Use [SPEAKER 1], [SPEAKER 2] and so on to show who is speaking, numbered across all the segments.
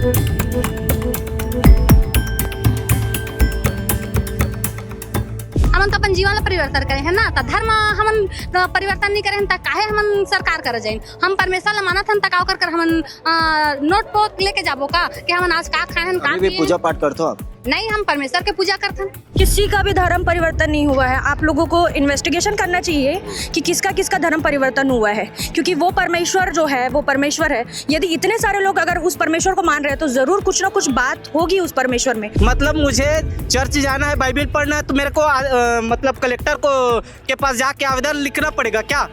[SPEAKER 1] हमन तो अपन जीवन ला परिवर्तन करे है ना, तो धर्म हमन परिवर्तन नहीं करे त काहे हमन सरकार करे जाइन। हम परमेश्वर ला मानत हन त का कर हमन नोट पोक लेके जाबो का कि हमन आज का खाए हन का
[SPEAKER 2] अभी भी पूजा पाठ करते हो आप?
[SPEAKER 1] नहीं, हम परमेश्वर के पूजा करथन।
[SPEAKER 3] किसी का भी धर्म परिवर्तन नहीं हुआ है। आप लोगों को इन्वेस्टिगेशन करना चाहिए कि किसका किसका धर्म परिवर्तन हुआ है, क्योंकि वो परमेश्वर जो है वो परमेश्वर है। यदि इतने सारे लोग अगर उस परमेश्वर को मान रहे हैं तो जरूर कुछ ना कुछ बात होगी उस परमेश्वर में।
[SPEAKER 4] मतलब मुझे चर्च जाना है, बाइबल पढ़ना है, तो मेरे को मतलब कलेक्टर को के पास जाके आवेदन लिखना पड़ेगा क्या?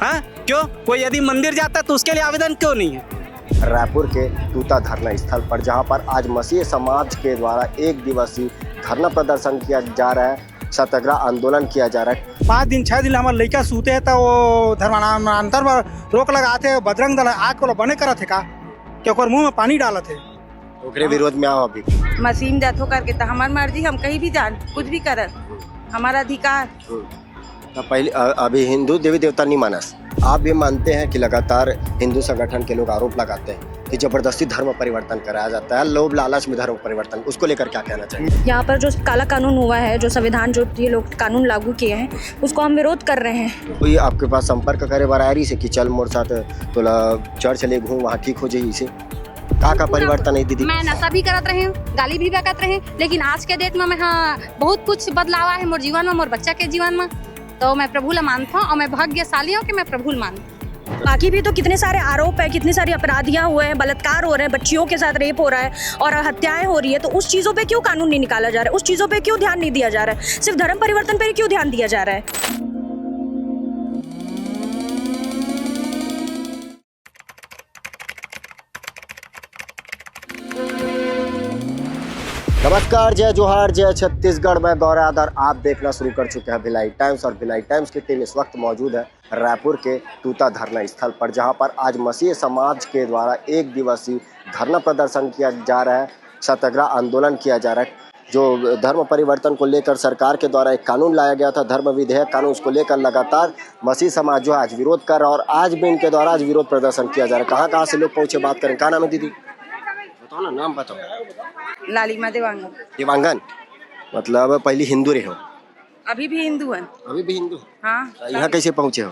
[SPEAKER 4] हाँ, क्यों? कोई यदि मंदिर जाता है तो उसके लिए आवेदन क्यों नहीं है?
[SPEAKER 2] रायपुर के तूता धरना स्थल पर जहां पर आज मसीह समाज के द्वारा एक दिवसीय धरना प्रदर्शन किया जा रहा है, सत्याग्रह आंदोलन किया जा रहा है।
[SPEAKER 5] 5 दिन 6 दिन हमारे लड़का सूते है तो वो धर्मांतर पर रोक लगाते बजरंग दल आग को बने करा थे का कि ओकर मुंह में पानी डालत है।
[SPEAKER 2] ओकरे विरोध में आओ अभी
[SPEAKER 6] मसीम जाथो करके तो हमारी मर्जी, हम कहीं भी जान कुछ भी करत, हमारा अधिकार।
[SPEAKER 2] तो पहले अभी हिंदू देवी देवता नहीं मानस, आप भी मानते हैं कि लगातार हिंदू संगठन के लोग आरोप लगाते हैं कि जबरदस्ती धर्म परिवर्तन कराया जाता है, लोभ लालच में धर्म परिवर्तन, उसको लेकर क्या कहना चाहिए?
[SPEAKER 3] यहाँ पर जो काला कानून हुआ है, जो संविधान जो ये लोग कानून लागू किए हैं उसको हम विरोध कर रहे हैं।
[SPEAKER 2] कोई आपके पास संपर्क करे बरारी से कि चल मोर साथ तोला चर्च ले घूम वहाँ ठीक हो जाए, इसे का परिवर्तन है दीदी?
[SPEAKER 1] मैं नशा भी करत रहे, गाली भी बकत रहे, लेकिन आज के डेट में मैं बहुत कुछ बदलाव है मोर जीवन में, मोर बच्चा के जीवन में। तो मैं प्रभु ला मानता हूँ और मैं भाग्यशाली हूँ कि मैं प्रभु ला मानता हूँ।
[SPEAKER 3] बाकी भी तो कितने सारे आरोप है, कितनी सारी अपराधियां हुए हैं, बलात्कार हो रहे हैं, बच्चियों के साथ रेप हो रहा है और हत्याएं हो रही है। तो उस चीज़ों पे क्यों कानून नहीं निकाला जा रहा है? उस चीज़ों पे क्यों ध्यान नहीं दिया जा रहा है? सिर्फ धर्म परिवर्तन पे क्यों ध्यान दिया जा रहा है?
[SPEAKER 2] नमस्कार, जय जोहार, जय छत्तीसगढ़। मैं गौरव आदर, आप देखना शुरू कर चुके हैं भिलाई टाइम्स और भिलाई टाइम्स की टीम इस वक्त मौजूद है रायपुर के तूता धरना स्थल पर, जहां पर आज मसीह समाज के द्वारा एक दिवसीय धरना प्रदर्शन किया जा रहा है, सत्याग्रह आंदोलन किया जा रहा है। जो धर्म परिवर्तन को लेकर सरकार के द्वारा एक कानून लाया गया था, धर्म विधेयक कानून, उसको लेकर लगातार मसीह समाज जो है आज विरोध कर रहा है और आज भी इनके द्वारा आज विरोध प्रदर्शन किया जा रहा है। कहाँ से लोग पहुँचे, बात करें। क्या नाम है दीदी? बताओ ना, नाम बताओ।
[SPEAKER 6] लालिमा देवांगन।
[SPEAKER 2] देवांगन मतलब पहले हिंदू रहे हो?
[SPEAKER 6] अभी भी हिंदू है।
[SPEAKER 2] अभी भी हिंदू?
[SPEAKER 6] हाँ।
[SPEAKER 2] यहाँ कैसे पहुँचे हो?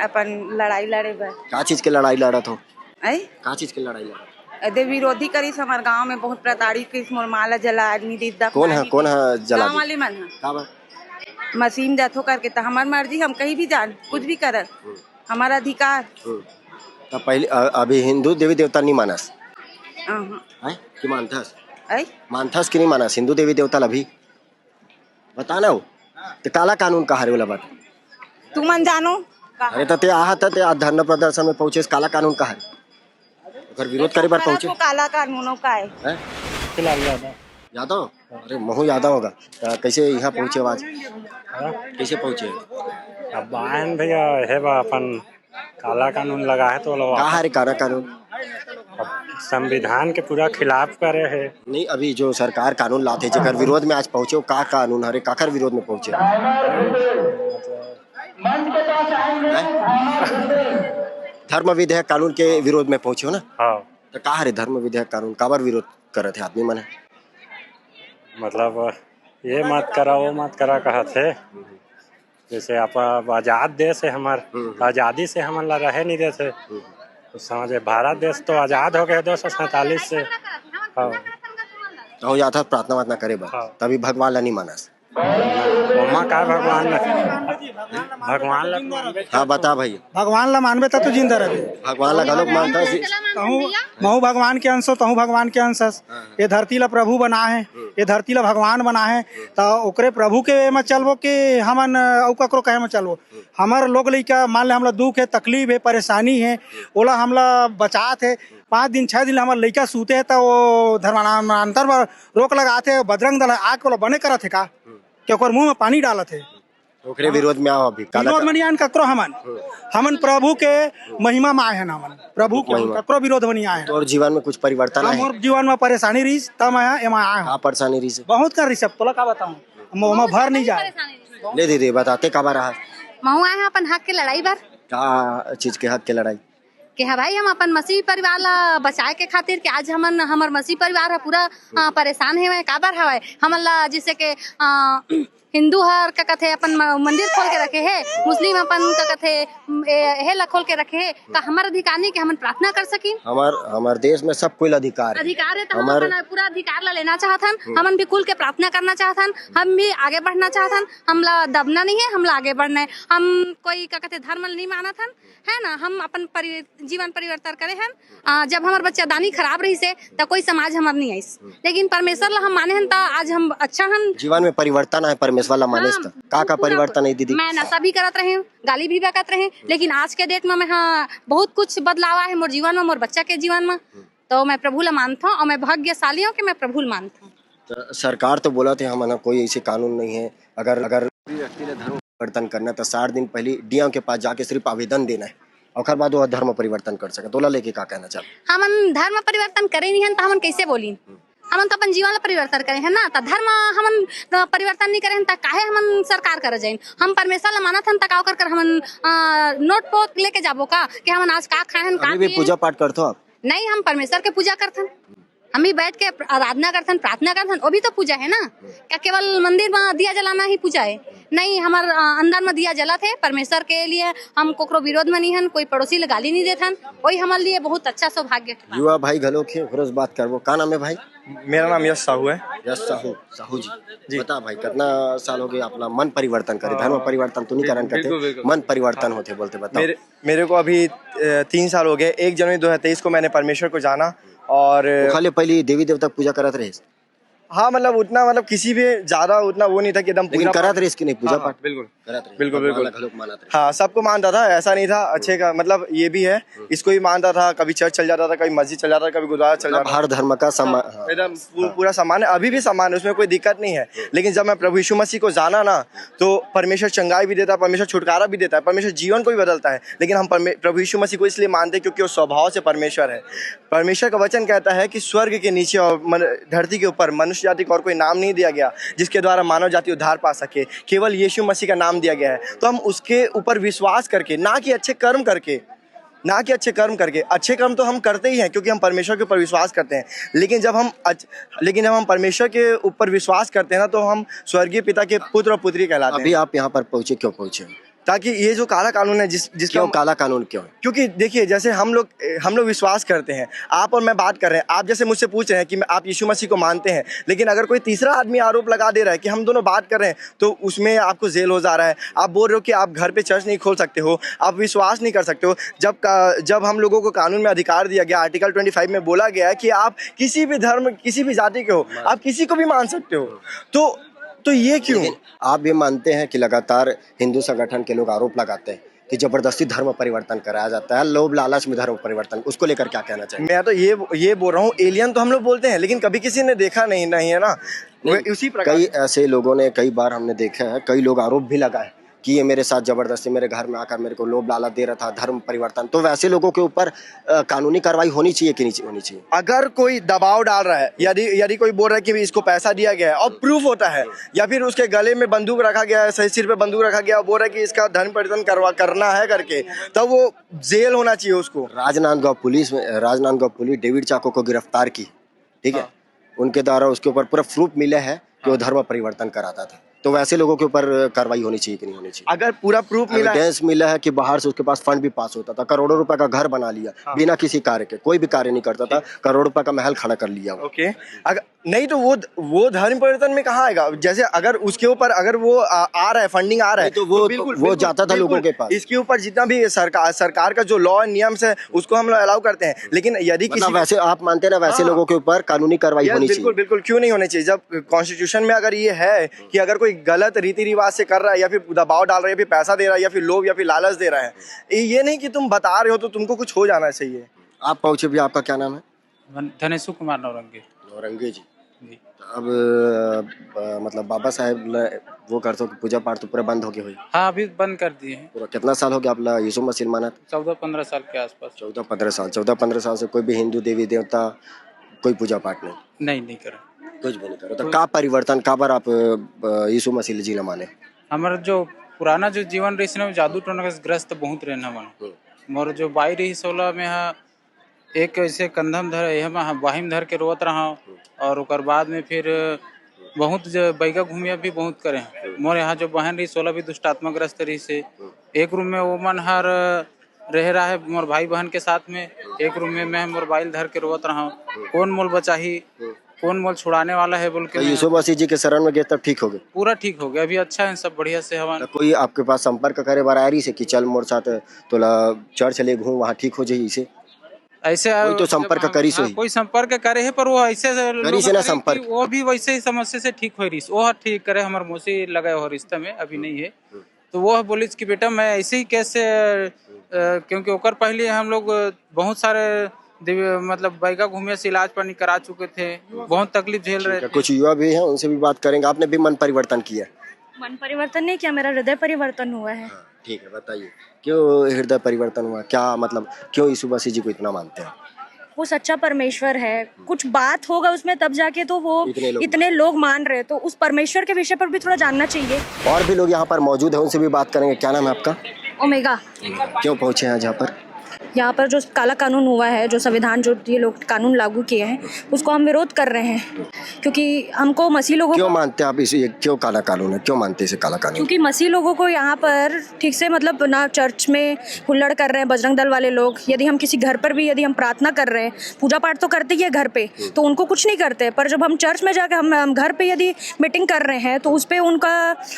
[SPEAKER 6] अपन लड़ाई लड़े बर।
[SPEAKER 2] क्या चीज के लड़ाई लड़त हो?
[SPEAKER 6] क्या
[SPEAKER 2] चीज के लड़ाई लड़त?
[SPEAKER 6] अदे विरोधी करी हमारे गांव में बहुत प्रताड़ित किस मोर माला जला आदमी दीदा।
[SPEAKER 2] कौन है जला?
[SPEAKER 6] गांव वाले मन है।
[SPEAKER 2] का
[SPEAKER 6] मसीम जाथो करके तो हमारी मर्जी, हम कहीं भी जान कुछ भी करत, हमारा अधिकार।
[SPEAKER 2] तो पहले अभी हिंदू देवी देवता नहीं मानस कि मानथस? मानथस कि नहीं मानस हिंदू देवी देवता अभी? बताना हो तो काला कानून कहा रे बात
[SPEAKER 6] तू मन जानो?
[SPEAKER 2] अरे तो धरना प्रदर्शन में पहुंचे, काला कानून कहा अगर विरोध करे बार पहुंचे?
[SPEAKER 6] काला कानूनों का है
[SPEAKER 2] यादव? अरे महू यादव होगा। कैसे यहाँ पहुंचे आवाज? कैसे पहुंचे?
[SPEAKER 7] अब बहन भैया है अपन काला कानून लगा है तो
[SPEAKER 2] कहा रे काला कानून?
[SPEAKER 7] संविधान के पूरा खिलाफ करे है। नहीं,
[SPEAKER 2] अभी जो सरकार कानून लाते जगह विरोध में आज पहुंचे, का कानून हरे काकर विरोध में पहुंचे? धर्म विधेयक कानून के विरोध में पहुंचे हो ना?
[SPEAKER 7] हाँ।
[SPEAKER 2] तो कहा रे धर्म विधेयक कानून काबर विरोध करे थे आदमी मन? मतलब
[SPEAKER 7] ये मत करा वो मत करा कहा थे। जैसे आप आजाद देश है हमार, आजादी से हम रहे नहीं देते तो समझे, भारत देश तो आजाद हो गया 247 से। हाँ।
[SPEAKER 2] तो जाता प्रार्थना वार्थना करे बा, तभी भगवान ला नहीं मानस?
[SPEAKER 7] का भगवान ला
[SPEAKER 2] हाँ बता भाई।
[SPEAKER 5] भगवान ला मानबे तो जिंदा रहे।
[SPEAKER 2] भगवान ला गलोक मानता है?
[SPEAKER 5] महू भगवान के अंश हो, तहू भगवान के अंश। ये धरती ला प्रभु बना है, ये धरती ला भगवान बना है, तो ओकरे प्रभु के में चलबो कि हमन औ ककरो कहे में चलबो? हमार लोग लइका मान ले हमला दुख है, तकलीफ है, परेशानी है, ओला हमला बचात है। 5 दिन 6 दिन हमारे लइका सूते है तो वो धर्मांतर पर रोक लगाते बजरंग दल आग को बने करत है का कि ओकर मुंह में पानी डालत है।
[SPEAKER 2] ओकरे विरोध में आओ अभी।
[SPEAKER 5] विरोध में नहीं आन ककरो, हमन प्रभु के महिमा में आए हैं, हमन प्रभु के ककरो विरोध में नहीं आए हैं।
[SPEAKER 2] और जीवन में कुछ परिवर्तन है?
[SPEAKER 5] मोर जीवन में परेशानी रही तब मैं आया हूं।
[SPEAKER 2] परेशानी रही
[SPEAKER 5] बहुत कर रही सब, तोला का बताऊं, मैं भर नहीं जाए।
[SPEAKER 2] ले दीदी बताते कब रहा?
[SPEAKER 1] महू आए हैं अपन हक के लड़ाई बार।
[SPEAKER 2] क्या चीज के हक के लड़ाई?
[SPEAKER 1] कि हाँ भाई हम अपन मसीह परिवार ला बचाए के खातिर कि आज हमर मसीह परिवार है पूरा परेशान है काबर हवाए हमन ला जैसे के हिंदू हर का कथे अपन मंदिर खोल के रखे है, मुस्लिम अपन का कथे हे ला खोल के रखे है, का हमार अधिकार नहीं कि हम प्रार्थना कर सकी।
[SPEAKER 2] हमार देश में सब कोई अधिकार
[SPEAKER 1] है तो हम अपन पूरा अधिकार ला लेना चाहतन, हमन भी खुल के प्रार्थना करना चाहतन, हम भी आगे बढ़ना चाहतन, हमला दबना नहीं है, हमला आगे बढ़ना है। हम कोई का कहते धर्म नहीं मानत हन है ना, हम अपन जीवन परिवर्तन करे हन। जब हमार बच्चा दानी खराब रही से तो कोई समाज हमार नहीं आईस, लेकिन परमेश्वर ला हम माने हन तो आज हम अच्छा हन।
[SPEAKER 2] जीवन में परिवर्तन है परमेश्वर वाला माने का परिवर्तन है दीदी।
[SPEAKER 1] मैं नशा भी करत रही, गाली भी बकत रही, लेकिन आज के डेट में मैं बहुत कुछ बदलाव है मोर जीवन में, मोर बच्चा के जीवन में, तो मैं प्रभु ला मानता हूँ और मैं भाग्यशाली हूँ कि मैं प्रभु ला मानता हूँ।
[SPEAKER 2] सरकार तो बोला थे हम कोई ऐसे कानून नहीं है, अगर व्यक्ति ने धर्म परिवर्तन करना तो 60 दिन पहले डीएम के पास जाके सिर्फ आवेदन देना है और बाद वो धर्म परिवर्तन कर सके। तोला लेके क्या कहना चाहते?
[SPEAKER 1] हम धर्म परिवर्तन करे नहीं है तो हम कैसे बोली, हम तो अपन जीवन परिवर्तन करे है ना, तो धर्म हम परिवर्तन नहीं करे तो काहे हम सरकार करे जाइन। हम परमेश्वर ला मानत हन तकाव कर हमन नोट पोत लेके जाबो का कि हमन आज का खाए हन का
[SPEAKER 2] भी पूजा पाठ करते हो आप?
[SPEAKER 1] नहीं, हम परमेश्वर के पूजा करथन, हम भी बैठ के आराधना करथन, प्रार्थना करथन, वो भी तो पूजा है ना। क्या केवल मंदिर में दिया जलाना ही पूजा है? नहीं, हमार अंदर में दिया जला थे परमेश्वर के लिए, हम कोकरो विरोध में नहीं हन, कोई पड़ोसी ले गाली नहीं देथन, वही हमारे लिए बहुत अच्छा सौभाग्य है।
[SPEAKER 2] युवा भाई घलो के रोज बात करबो, का नाम है भाई?
[SPEAKER 8] मेरा नाम यश साहू है।
[SPEAKER 2] यश साहू जी बता भाई कितना साल हो गए अपना मन परिवर्तन करे? धर्म परिवर्तन तो नहीं करन करते, मन परिवर्तन होते बोलते बताओ।
[SPEAKER 8] मेरे को अभी 3 साल हो गए। 1 जनवरी 2023 को मैंने परमेश्वर को जाना और
[SPEAKER 2] खाली पहले देवी देवता पूजा करत रहे।
[SPEAKER 8] हाँ, मतलब उतना, मतलब किसी भी ज्यादा उतना वो नहीं था कि एकदम
[SPEAKER 2] पूरा करत रहे इसकी नहीं पूजा पाठ।
[SPEAKER 8] बिल्कुल
[SPEAKER 2] बिल्कुल
[SPEAKER 8] हाँ, सबको मानता था, ऐसा नहीं था। अच्छे का मतलब ये भी है, इसको भी मानता था, कभी चर्च चल जाता था, कभी मस्जिद चल जाता था, कभी गुरुद्वारा चल जाता था।
[SPEAKER 2] हर धर्म का
[SPEAKER 8] सम्मान एकदम पूरा सम्मान है, अभी भी सम्मान है, उसमें कोई दिक्कत नहीं है। लेकिन जब मैं प्रभु यीशु मसीह को जाना ना, तो परमेश्वर चंगाई भी देता है, परमेश्वर छुटकारा भी देता है, परमेश्वर जीवन को भी बदलता है। लेकिन हम प्रभु यीशु मसीह को इसलिए मानते हैं क्योंकि वो स्वभाव से परमेश्वर है। परमेश्वर का वचन कहता है कि स्वर्ग के नीचे और धरती के ऊपर मनुष्य जाति को और कोई नाम नहीं दिया गया जिसके द्वारा मानव जाति उद्धार पा सके, केवल यीशु मसीह का नाम दिया गया है। तो हम उसके ऊपर विश्वास करके, ना कि अच्छे कर्म करके, अच्छे कर्म तो हम करते ही हैं क्योंकि हम परमेश्वर के ऊपर विश्वास करते हैं। लेकिन जब हम परमेश्वर के ऊपर विश्वास करते हैं ना, तो हम स्वर्गीय पिता के पुत्र और पुत्री कहलाते हैं।
[SPEAKER 2] अभी आप यहाँ पर पहुंचे, क्यों पहुंचे?
[SPEAKER 8] ताकि ये जो काला कानून है जिसका
[SPEAKER 2] काला कानून क्यों है?
[SPEAKER 8] क्योंकि देखिए, जैसे हम लोग विश्वास करते हैं, आप और मैं बात कर रहे हैं, आप जैसे मुझसे पूछ रहे हैं कि आप यीशु मसीह को मानते हैं, लेकिन अगर कोई तीसरा आदमी आरोप लगा दे रहा है कि हम दोनों बात कर रहे हैं, तो उसमें आपको जेल हो जा रहा है। आप बोल रहे हो कि आप घर पे चर्च नहीं खोल सकते हो, आप विश्वास नहीं कर सकते हो। जब हम लोगों को कानून में अधिकार दिया गया, आर्टिकल 25 में बोला गया है कि आप किसी भी धर्म, किसी भी जाति के हो, आप किसी को भी मान सकते हो। तो ये क्यों?
[SPEAKER 2] आप भी मानते हैं कि लगातार हिंदू संगठन के लोग आरोप लगाते हैं कि जबरदस्ती धर्म परिवर्तन कराया जाता है, लोभ लालच में धर्म परिवर्तन, उसको लेकर क्या कहना चाहिए?
[SPEAKER 8] मैं तो ये बोल रहा हूँ, एलियन तो हम लोग बोलते हैं, लेकिन कभी किसी ने देखा नहीं है ना। उसी प्रकार
[SPEAKER 2] कई ऐसे लोगों ने, कई बार हमने देखा है, कई लोग आरोप भी लगाए कि ये मेरे साथ जबरदस्ती मेरे घर में आकर मेरे को लोभ लालच दे रहा था, धर्म परिवर्तन। तो वैसे लोगों के ऊपर कानूनी कार्रवाई होनी चाहिए कि नहीं होनी चाहिए?
[SPEAKER 8] अगर कोई दबाव डाल रहा है, यदि कोई बोल रहा है कि इसको पैसा दिया गया है और प्रूफ होता है, या फिर उसके गले में बंदूक रखा गया है, सही सिर पे बंदूक रखा गया, बोल रहा है कि इसका धर्म परिवर्तन करना है करके, तब वो जेल होना चाहिए उसको।
[SPEAKER 2] राजनांदगांव पुलिस डेविड चाको को गिरफ्तार की, ठीक है, उनके द्वारा उसके ऊपर पूरा प्रूफ मिला है कि वो धर्म परिवर्तन कराता था। तो वैसे लोगों के ऊपर कार्रवाई होनी चाहिए कि नहीं होनी चाहिए?
[SPEAKER 8] अगर पूरा प्रूफ
[SPEAKER 2] मिला है कि बाहर से उसके पास फंड भी पास होता था, करोड़ों रुपए का घर बना लिया बिना किसी कार्य के, कोई भी कार्य नहीं करता था, करोड़ों रुपए का महल खड़ा कर लिया।
[SPEAKER 8] ओके, अगर नहीं तो वो धर्म परिवर्तन में कहाँ आएगा? जैसे अगर उसके ऊपर अगर वो आ रहा है, फंडिंग आ रहा है,
[SPEAKER 2] तो वो जाता था लोगों के पास।
[SPEAKER 8] इसके ऊपर जितना भी सरकार का जो लॉ एंड नियम्स है उसको हम लोग अलाउ करते हैं। लेकिन यदि किसी
[SPEAKER 2] वैसे आप मानते हैं ना, वैसे लोगों के ऊपर कानूनी कार्रवाई होनी चाहिए?
[SPEAKER 8] बिल्कुल, क्यों नहीं होनी चाहिए? जब कॉन्स्टिट्यूशन में अगर ये है कि अगर कोई गलत रीति रिवाज से कर रहा है, या फिर दबाव डाल रहा है, या फिर पैसा दे रहा है, या फिर लोभ या फिर लालच दे रहा है, ये नहीं कि तुम बता रहे हो तो तुमको कुछ हो जाना चाहिए।
[SPEAKER 2] आप पहुंचे भी, आपका क्या नाम है?
[SPEAKER 9] धनेशु कुमार नौरंगे
[SPEAKER 2] जी। अब मतलब बाबा साहेब वो करते हो कि पूजा पाठ तो पूरा बंद हो गया हुई?
[SPEAKER 9] हाँ, अभी बंद कर दिए हैं।
[SPEAKER 2] पूरा कितना साल हो गया आप यीशु मसीह माना?
[SPEAKER 9] 14-15 साल के आसपास।
[SPEAKER 2] 14-15 साल से कोई भी हिंदू देवी देवता कोई पूजा पाठ
[SPEAKER 9] नहीं करा,
[SPEAKER 2] कुछ भी नहीं करो। तो का परिवर्तन का बार आप यीशु मसीह जी न माने?
[SPEAKER 9] हमारा जो पुराना जो जीवन रही जादू टोना ग्रस्त बहुत रहना मन, मोर जो बाई रही 16 में एक ऐसे कंधम धर हम बाहिम धर के रोत रहा और ओकर बाद में फिर बहुत बैगा घूमिया भी बहुत करे मोर यहाँ जो बहन रही 16 भी दुष्टात्मक ग्रस्त रही से एक रूम में वो मन हर रह रहा है मोर भाई बहन के साथ में, एक रूम में मैं मोबाइल धर के रोत रहा हूँ। कौन मोल बचाही, कौन मोल छुड़ाने वाला है बोल के
[SPEAKER 2] यीशु मसीह जी के शरण में गए तब ठीक हो गए?
[SPEAKER 9] पूरा ठीक हो गया, अभी अच्छा है सब बढ़िया से हवा।
[SPEAKER 2] कोई आपके पास संपर्क करे बरारी से कि चल मोर साथ तो चर्च ले घूम वहाँ ठीक हो जाए? इसे
[SPEAKER 9] ऐसे
[SPEAKER 2] कोई तो संपर्क करी सो ही?
[SPEAKER 9] कोई संपर्क करे है पर वो ऐसे
[SPEAKER 2] करी से ना संपर्क,
[SPEAKER 9] वो भी वैसे ही समस्या से ठीक हो रही, वो ठीक करे हमारे मौसी लगा हो रिश्ता में अभी नहीं है तो वो बोली कि बेटा मैं ऐसे ही कैसे क्योंकि ओकर पहले हम लोग बहुत सारे मतलब बैगा घूमे से इलाज पानी करा चुके थे, बहुत तकलीफ झेल रहे थे।
[SPEAKER 2] कुछ युवा भी हैं उनसे भी बात करेंगे। आपने भी मन परिवर्तन किया?
[SPEAKER 3] मन परिवर्तन नहीं किया, मेरा हृदय परिवर्तन हुआ है।
[SPEAKER 2] ठीक है, बताइए क्यों हृदय परिवर्तन हुआ? क्या मतलब क्यों यीशु मसीह जी को इतना मानते हैं?
[SPEAKER 3] वो सच्चा परमेश्वर है, कुछ बात होगा उसमें तब जाके तो वो इतने लोग मान रहे, तो उस परमेश्वर के विषय पर भी थोड़ा जानना चाहिए।
[SPEAKER 2] और भी लोग यहाँ पर मौजूद हैं, उनसे भी बात करेंगे। क्या नाम है आपका?
[SPEAKER 3] ओमेगा।
[SPEAKER 2] क्यों पहुँचे हैं यहाँ पर?
[SPEAKER 3] यहाँ पर जो काला कानून हुआ है, जो संविधान जो ये लोग कानून लागू किए हैं उसको हम विरोध कर रहे हैं, क्योंकि हमको मसीह लोगों
[SPEAKER 2] क्यों मानते हैं आप इसे? क्यों काला कानून है, क्यों मानते हैं इसे काला कानून?
[SPEAKER 3] क्योंकि मसीह लोगों को यहाँ पर ठीक से मतलब ना चर्च में हुल्लड़ कर रहे हैं बजरंग दल वाले लोग। यदि हम किसी घर पर भी यदि हम प्रार्थना कर रहे हैं, पूजा पाठ तो करते ही है घर पे, तो उनको कुछ नहीं करते, पर जब हम चर्च में जाकर हम घर पे यदि मीटिंग कर रहे हैं तो उस पर उनका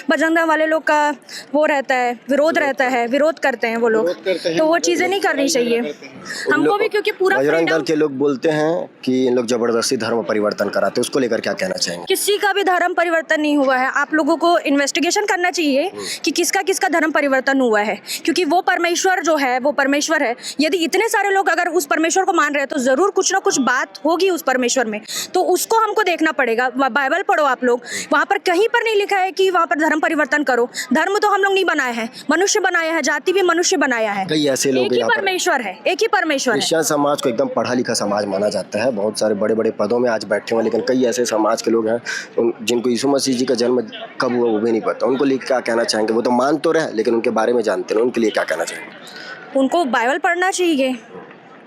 [SPEAKER 3] बजरंग दल वाले लोग का वो रहता है, विरोध रहता है, विरोध करते हैं वो लोग, तो वो चीज़ें नहीं करनी चाहिए हमको भी, क्योंकि पूरा
[SPEAKER 2] बजरंग दल के लोग बोलते हैं कि इन लोग जबरदस्ती धर्म परिवर्तन कराते, उसको लेकर क्या कहना चाहेंगे?
[SPEAKER 3] किसी का भी धर्म परिवर्तन नहीं हुआ है। आप लोगों को इन्वेस्टिगेशन करना चाहिए कि किसका किसका धर्म परिवर्तन हुआ है, क्योंकि वो परमेश्वर जो है वो परमेश्वर है। यदि इतने सारे लोग अगर उस परमेश्वर को मान रहे हैं तो जरूर कुछ ना कुछ बात होगी उस परमेश्वर में, तो उसको हमको देखना पड़ेगा। बाइबल पढ़ो आप लोग, वहाँ पर कहीं पर नहीं लिखा है कि वहाँ पर धर्म परिवर्तन करो। धर्म तो हम लोग नहीं बनाए हैं, मनुष्य बनाया है, जाति भी मनुष्य बनाया है।
[SPEAKER 2] कई ऐसे लोग
[SPEAKER 3] एक ही परमेश्वर है, एक ही परमेश्वर है।
[SPEAKER 2] क्रिश्चियन समाज को एकदम पढ़ा लिखा समाज माना जाता है, बहुत सारे बड़े बड़े पदों में आज बैठे हुए, लेकिन कई ऐसे समाज के लोग हैं जिनको यीशु मसीह जी का जन्म कब हुआ वो भी नहीं पता। उनको लिए क्या कहना चाहेंगे? वो तो मान तो रहे लेकिन उनके बारे में जानते नहीं, उनके लिए क्या कहना चाहेंगे?
[SPEAKER 3] उनको बाइबल पढ़ना चाहिए,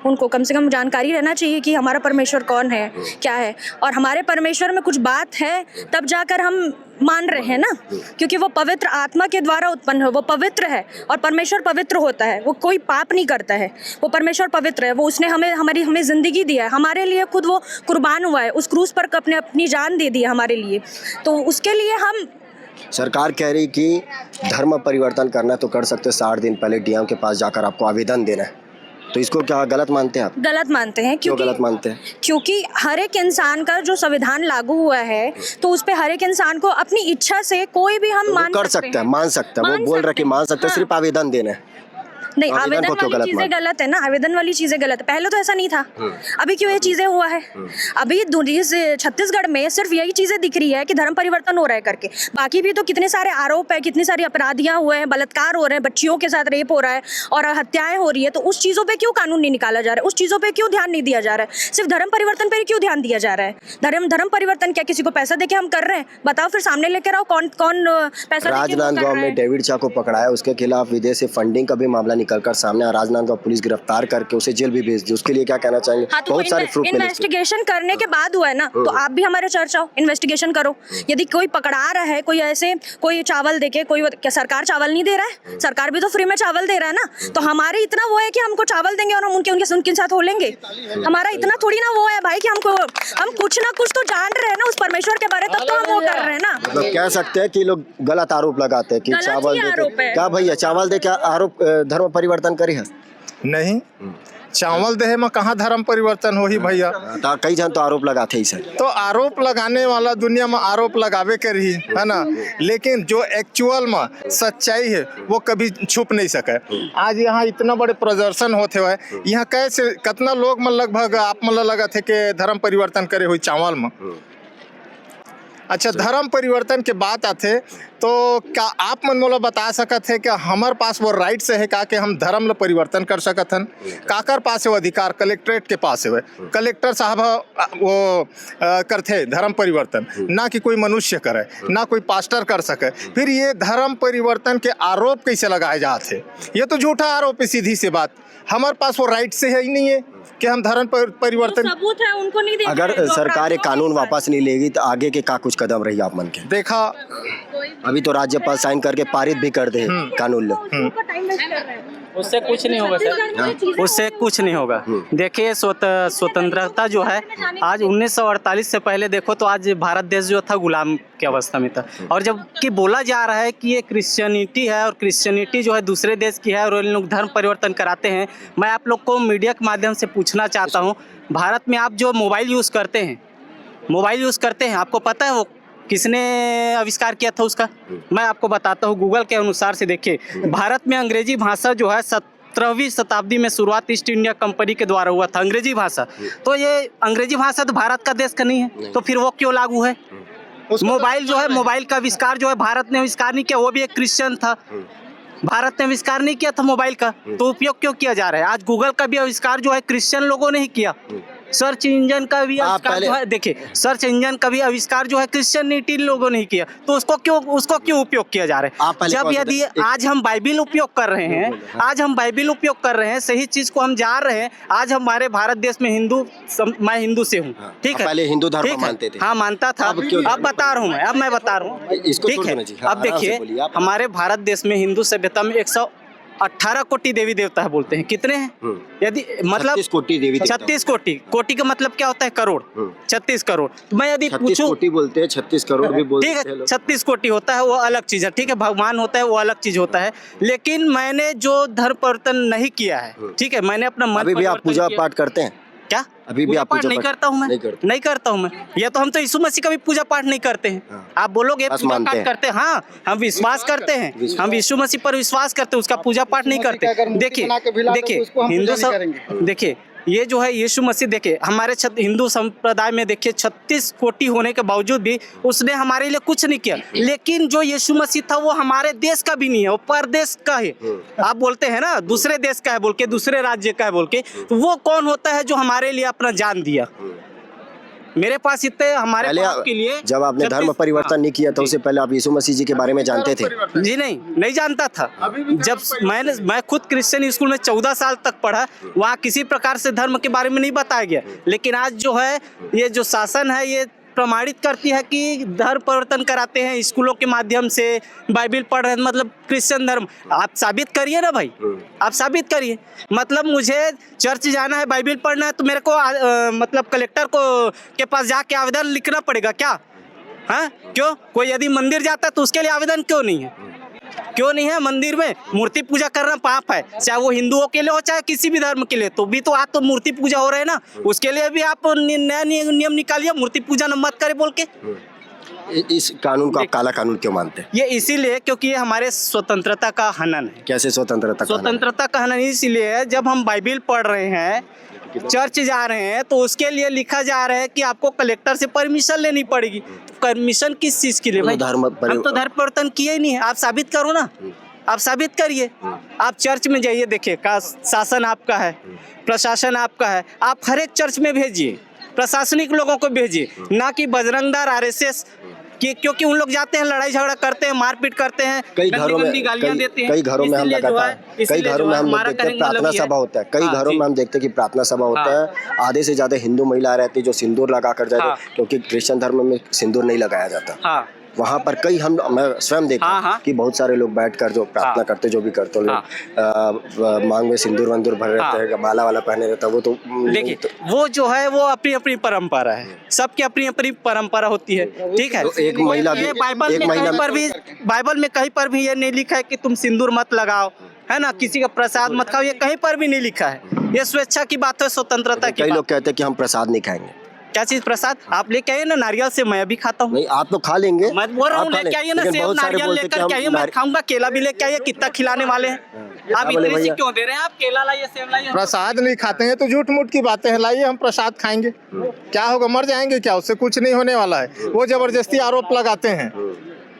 [SPEAKER 3] उनको कम से कम जानकारी रहना चाहिए कि हमारा परमेश्वर कौन है, क्या है, और हमारे परमेश्वर में कुछ बात है तब जाकर हम मान रहे हैं ना, क्योंकि वो पवित्र आत्मा के द्वारा उत्पन्न है, वो पवित्र है और परमेश्वर पवित्र होता है, वो कोई पाप नहीं करता है, वो परमेश्वर पवित्र है। वो उसने हमें ज़िंदगी दिया है, हमारे लिए खुद वो कुर्बान हुआ है, उस क्रूस पर अपनी जान दे दी है हमारे लिए, तो उसके लिए हम।
[SPEAKER 2] सरकार कह रही कि धर्म परिवर्तन करना तो कर सकते, 60 दिन पहले डीएम के पास जाकर आपको आवेदन देना है, तो इसको क्या गलत मानते हैं आप?
[SPEAKER 3] गलत मानते हैं।
[SPEAKER 2] क्यों गलत मानते हैं?
[SPEAKER 3] क्योंकि हर एक इंसान का जो संविधान लागू हुआ है तो उस पे हर एक इंसान को अपनी इच्छा से कोई भी हम मान
[SPEAKER 2] कर सकते हैं, मान सकते हैं, वो बोल रहे कि मान सकते हैं, सिर्फ आवेदन देना है।
[SPEAKER 3] नहीं, आवेदन वाली चीजें गलत है ना, आवेदन वाली चीजें गलत है। पहले तो ऐसा नहीं था, अभी क्यों ये चीजें हुआ है? अभी छत्तीसगढ़ में सिर्फ यही चीजें दिख रही है कि धर्म परिवर्तन हो रहा है करके, बाकी भी तो कितने सारे आरोप है, कितनी सारी अपराधियां हुए हैं, बलात्कार हो रहे हैं, बच्चियों के साथ रेप हो रहा है और हत्याएं हो रही है, तो उस चीजों पे क्यों कानून नहीं निकाला जा रहा है? उस चीजों पे क्यों ध्यान नहीं दिया जा रहा है? सिर्फ धर्म परिवर्तन पे क्यों ध्यान दिया जा रहा है? धर्म परिवर्तन क्या किसी को पैसा देके हम कर रहे हैं? बताओ, फिर सामने लेकर आओ कौन कौन पैसा।
[SPEAKER 2] राजनांदगांव में डेविड चा को पकड़ाया, उसके खिलाफ विदेश से फंडिंग का भी मामला निकलकर सामने, राजनांदगांव पुलिस गिरफ्तार करके उसे जेल भी भेज दी, उसके लिए क्या कहना चाहेंगे?
[SPEAKER 3] हाँ, तो
[SPEAKER 2] बहुत सारे प्रूफ
[SPEAKER 3] इन्वेस्टिगेशन करने के बाद हुआ है ना, तो आप भी हमारे चर्च आओ, इन्वेस्टिगेशन करो। यदि कोई पकड़ा रहा है, कोई ऐसे कोई चावल देके, कोई क्या सरकार चावल नहीं दे रहा है? सरकार भी तो फ्री में चावल दे रहा है ना, तो हमारे इतना वो है कि हमको चावल देंगे और हम उनके साथ हो लेंगे? हमारा इतना थोड़ी ना वो है भाई कि हम कुछ ना कुछ तो जान रहे हैं ना उस परमेश्वर के बारे, तब तो हम वो कर रहे हैं ना।
[SPEAKER 2] मतलब कह सकते हैं कि लोग गलत आरोप लगाते हैं कि चावल दे, क्या भैया चावल दे क्या आरोप धर्म परिवर्तन करी है?
[SPEAKER 10] नहीं, चावल देहे में कहाँ धर्म परिवर्तन हो ही भैया।
[SPEAKER 2] कई जन तो आरोप लगाते ही सर,
[SPEAKER 10] तो आरोप लगाने वाला दुनिया में आरोप लगावे कर ही है ना, लेकिन जो एक्चुअल में सच्चाई है वो कभी छुप नहीं सके। आज यहाँ इतना बड़े प्रदर्शन होते हुए यहाँ कैसे कितना लोग में लगभग आप मतलब लगा थे कि धर्म परिवर्तन करे हुई चावल में। अच्छा, धर्म परिवर्तन के बात आते तो क्या आप मन मोला बता सकत है कि हमारे पास वो राइट से है का कि हम धर्म ल परिवर्तन कर सकत हन? काकर पास है वो अधिकार? कलेक्ट्रेट के पास है, कलेक्टर साहब वो करते धर्म परिवर्तन, ना कि कोई मनुष्य करे, ना कोई पास्टर कर सके। फिर ये धर्म परिवर्तन के आरोप कैसे लगाए जाते? ये तो झूठा आरोप है, सीधी सी बात। हमारे पास वो राइट से है ही नहीं है कि हम धर्म परिवर्तन।
[SPEAKER 3] सबूत है उनको नहीं देंगे।
[SPEAKER 2] अगर सरकार ये कानून वापस नहीं लेगी तो आगे के क्या कुछ कदम रही आप मन के?
[SPEAKER 10] देखा
[SPEAKER 2] अभी तो राज्यपाल साइन करके पारित भी कर दे कानून
[SPEAKER 4] उससे कुछ नहीं होगा सर, उससे कुछ नहीं होगा। देखिए स्वतंत्रता जो है आज 1948 से पहले देखो तो आज भारत देश जो था गुलाम की अवस्था में था। और जब कि बोला जा रहा है कि ये क्रिश्चियनिटी है और क्रिश्चियनिटी जो है दूसरे देश की है और इन लोग धर्म परिवर्तन कराते हैं, मैं आप लोग को मीडिया के माध्यम से पूछना चाहता हूँ, भारत में आप जो मोबाइल यूज़ करते हैं आपको पता है वो किसने आविष्कार किया था उसका? मैं आपको बताता हूँ, गूगल के अनुसार से देखिए भारत में अंग्रेजी भाषा जो है 17वीं शताब्दी में शुरुआत ईस्ट इंडिया कंपनी के द्वारा हुआ था अंग्रेजी भाषा। तो ये अंग्रेजी भाषा तो भारत का देश का नहीं है, तो फिर वो क्यों लागू है? मोबाइल जो है, मोबाइल का आविष्कार जो है भारत ने आविष्कार नहीं किया, वो भी एक क्रिश्चियन था, भारत ने आविष्कार नहीं किया था मोबाइल का, तो उपयोग क्यों किया जा रहा है? आज गूगल का भी आविष्कार जो है क्रिश्चियन लोगों ने ही किया। सर्च इंजन का भी आविष्कार जो है, देखिए सर्च इंजन का भी आविष्कार जो है क्रिश्चियनिटी लोगों ने ही किया, तो उसको क्यों उपयोग किया जा रहा है? जब यदि आज हम बाइबिल उपयोग कर रहे हैं, सही चीज को हम जान रहे हैं। आज हमारे भारत देश में मैं हिंदू से हूँ, ठीक है,
[SPEAKER 2] पहले हिंदू धर्म मानते थे।
[SPEAKER 4] हाँ मानता था, अब बता रहा हूँ मैं, ठीक है। अब देखिए हमारे भारत देश में हिंदू सभ्यता में 118 कोटि देवी देवता है, बोलते हैं कितने हैं? यदि मतलब
[SPEAKER 2] 36 कोटि देवी देवता।
[SPEAKER 4] 36 कोटि का मतलब क्या होता है? करोड़। 36 करोड़। तो मैं यदि
[SPEAKER 2] 36 कोटि बोलते हैं, 36 करोड़ भी बोलते हैं।
[SPEAKER 4] ठीक है, 36 कोटि होता है वो अलग चीज है, ठीक है, भगवान होता है वो अलग चीज होता है। लेकिन मैंने जो धर्म परिवर्तन नहीं किया है, ठीक है, मैंने अपना मन।
[SPEAKER 2] अभी भी आप पूजा पाठ करते हैं
[SPEAKER 4] क्या?
[SPEAKER 2] अभी भी आप पूजा
[SPEAKER 4] नहीं करता हूँ मैं, नहीं करता हूँ मैं। ये तो हम तो यीशु मसीह का भी पूजा पाठ नहीं करते हैं। आप बोलोगे पूजा पाठ करते हैं, हाँ हम विश्वास करते हैं, हम यीशु मसीह पर विश्वास करते हैं, उसका पूजा पाठ नहीं करते। देखिए हिंदू सब, देखिए ये जो है यीशु मसीह, देखिए हमारे हिंदू संप्रदाय में देखिए 36 कोटि होने के बावजूद भी उसने हमारे लिए कुछ नहीं किया। लेकिन जो यीशु मसीह था वो हमारे देश का भी नहीं है, वो परदेश का है। आप बोलते हैं ना दूसरे देश का है बोल के, दूसरे राज्य का है बोल के, तो वो कौन होता है जो हमारे लिए अपना जान दिया? मेरे पास इतने हमारे पाप के लिए।
[SPEAKER 2] जब आपने धर्म परिवर्तन नहीं किया था उससे पहले आप यीशु मसीह जी के बारे में जानते थे?
[SPEAKER 4] जी नहीं जानता था। जब मैं खुद क्रिश्चियन स्कूल में 14 साल तक पढ़ा, वहाँ किसी प्रकार से धर्म के बारे में नहीं बताया गया। लेकिन आज जो है ये जो शासन है ये प्रमाणित करती है कि धर्म परिवर्तन कराते हैं स्कूलों के माध्यम से, बाइबिल पढ़ रहे हैं, मतलब क्रिश्चियन धर्म। आप साबित करिए ना भाई, आप साबित करिए। मतलब मुझे चर्च जाना है, बाइबिल पढ़ना है, तो मेरे को मतलब कलेक्टर के पास जाके आवेदन लिखना पड़ेगा क्या? हाँ क्यों? कोई यदि मंदिर जाता है तो उसके लिए आवेदन क्यों नहीं है? मंदिर में मूर्ति पूजा करना पाप है, चाहे वो हिंदुओं के लिए हो चाहे किसी भी धर्म के लिए। तो भी तो आज तो मूर्ति पूजा हो रहा है ना, उसके लिए भी आप नया नियम निकालिए, मूर्ति पूजा न मत करे बोल के।
[SPEAKER 2] इस कानून को आप काला कानून क्यों मानते हैं?
[SPEAKER 4] ये इसीलिए क्योंकि ये हमारे स्वतंत्रता का हनन है।
[SPEAKER 2] कैसे स्वतंत्रता
[SPEAKER 4] का हनन? इसीलिए है जब हम बाइबिल पढ़ रहे हैं, चर्च जा रहे हैं, तो उसके लिए लिखा जा रहा है कि आपको कलेक्टर से परमिशन लेनी पड़ेगी। परमिशन किस चीज के लिए भाई? हम तो धर्म परिवर्तन किए ही नहीं है। आप साबित करो ना, आप साबित करिए। आप चर्च में जाइए, देखिए का शासन आपका है, प्रशासन आपका है, आप हर एक चर्च में भेजिए, प्रशासनिक लोगों को भेजिए, ना कि बजरंग दल RSS क्योंकि उन लोग जाते हैं, लड़ाई झगड़ा करते हैं, मारपीट करते हैं,
[SPEAKER 2] कई घरों में
[SPEAKER 4] गालियां देते हैं।
[SPEAKER 2] कई घरों में हम लगातार, कई घरों में हम देखते हैं प्रार्थना सभा होता है, कई घरों में हम देखते हैं कि प्रार्थना सभा होता है, आधे से ज्यादा हिंदू महिला रहती है जो सिंदूर लगा कर जाते, क्योंकि क्रिश्चियन धर्म में सिंदूर नहीं लगाया जाता। वहाँ पर मैं स्वयं देखा कि बहुत सारे लोग बैठकर जो प्रार्थना करते, जो भी करते लोग मांग में सिंदूर वंदूर भर रहते हैं, माला वाला पहने रहता है। वो तो
[SPEAKER 4] देखिए वो जो है वो अपनी अपनी परंपरा है, सबकी अपनी अपनी परंपरा होती है, ठीक है।
[SPEAKER 2] तो एक महिला भी,
[SPEAKER 4] बाइबल में कहीं पर भी ये नहीं लिखा है कि तुम सिंदूर मत लगाओ, है ना, किसी का प्रसाद मत खाओ, ये कहीं पर भी नहीं लिखा है। ये स्वेच्छा की बात है, स्वतंत्रता की।
[SPEAKER 2] कई लोग कहते हैं कि हम प्रसाद नहीं खाएंगे।
[SPEAKER 4] क्या चीज प्रसाद? आप लेके आइए ना, नारियल से मैं भी खाता हूँ।
[SPEAKER 2] नहीं आप तो खा लेंगे,
[SPEAKER 4] मैं बोल रहा हूँ लेके आइए ना, सेब नारियल लेकर के आइए, मैं खाऊंगा। केला भी लेके आइए, कितना खिलाने वाले हैं आप? इतनी सी क्यों दे रहे हैं आप? केला लाइए, सेब लाइए।
[SPEAKER 10] प्रसाद नहीं खाते हैं तो झूठ मूठ की बातें हैं, लाइए हम प्रसाद खाएंगे, क्या होगा? मर जाएंगे क्या? उससे कुछ नहीं होने वाला है। वो जबरदस्ती आरोप लगाते हैं,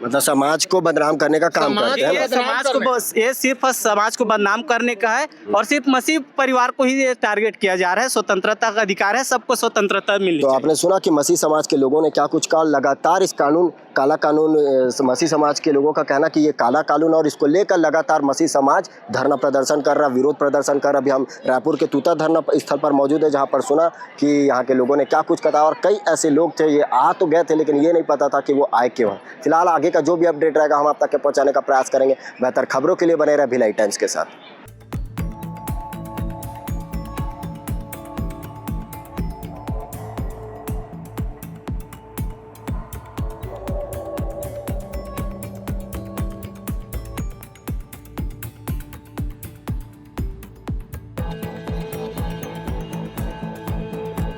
[SPEAKER 2] मतलब समाज को बदनाम करने का काम करते हैं।
[SPEAKER 4] ये समाज को बस ये सिर्फ समाज को बदनाम करने का है और सिर्फ मसीह परिवार को ही टारगेट किया जा रहा है। स्वतंत्रता का अधिकार है, सबको स्वतंत्रता मिलनी
[SPEAKER 2] तो
[SPEAKER 4] चाहिए।
[SPEAKER 2] आपने सुना कि मसीह समाज के लोगों ने क्या कुछ कहा। लगातार इस काला कानून मसीह समाज के लोगों का कहना कि ये काला कानून और इसको लेकर लगातार मसीह समाज धरना प्रदर्शन कर रहा, विरोध प्रदर्शन कर रहा। अभी हम रायपुर के तूता धरना स्थल पर मौजूद है, जहाँ पर सुना कि यहाँ के लोगों ने क्या कुछ कहा और कई ऐसे लोग थे, ये आ तो गए थे लेकिन ये नहीं पता था कि वो आए क्यों हैं। फिलहाल आगे का जो भी अपडेट रहेगा हम आप तक पहुँचाने का प्रयास करेंगे। बेहतर खबरों के लिए बने रहे भिलाई टाइम्स के साथ।